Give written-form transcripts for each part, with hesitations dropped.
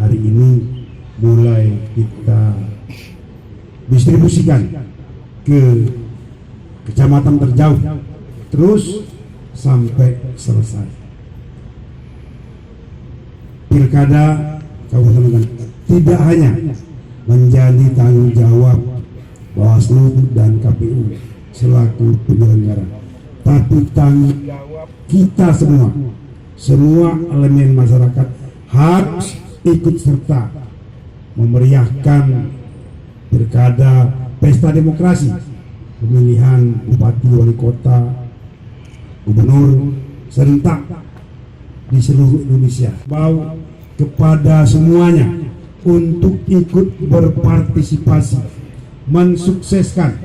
hari ini mulai kita distribusikan ke kecamatan terjauh terus sampai selesai. Pilkada Kabupaten Ogan tidak hanya menjadi tanggung jawab Bawaslu dan KPU selaku penyelenggara, tapi tanggung jawab kita semua elemen masyarakat harus ikut serta memeriahkan pilkada pesta demokrasi, pemilihan bupati, wali kota, gubernur serentak di seluruh Indonesia. Bau kepada semuanya untuk ikut berpartisipasi mensukseskan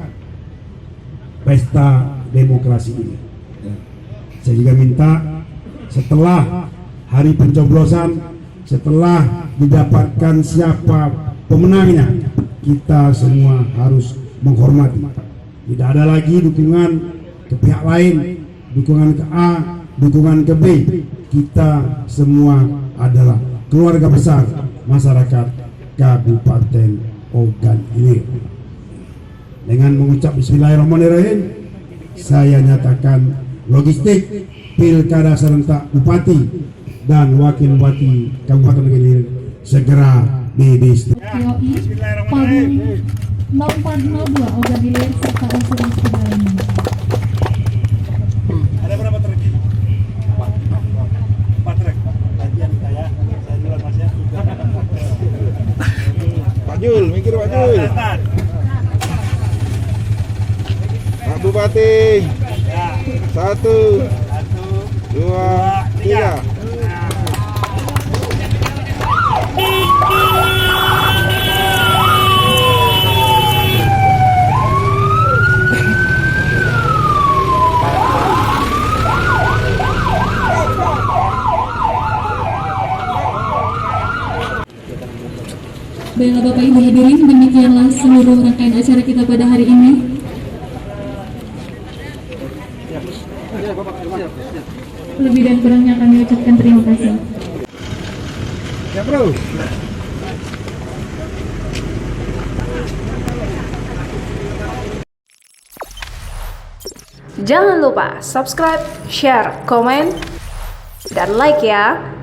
pesta demokrasi ini. Saya juga minta setelah hari pencoblosan, setelah didapatkan siapa pemenangnya, kita semua harus menghormati. Tidak ada lagi dukungan ke pihak lain, dukungan ke A, dukungan ke B. Kita semua adalah keluarga besar masyarakat Kabupaten Ogan Ilir. Dengan mengucap Bismillahirrahmanirrahim, saya nyatakan logistik pilkada serentak Bupati dan Wakil Bupati Kabupaten Ogan Ilir segera didistribusikan. Pagung 0402 Ogan Ilir serta unsur-unsur lainnya. Ada berapa truk? 4 truk. Bagian saya jual masnya. Pak Jul, mikir Pak Jul. Pak Bupati. 1, 2, 3. Baiklah Bapak Ibu hadirin, demikianlah seluruh rangkaian acara kita pada hari ini. Lebih dan kurangnya kami ucapkan terima kasih. Ya bro. Jangan lupa subscribe, share, komen, dan like ya.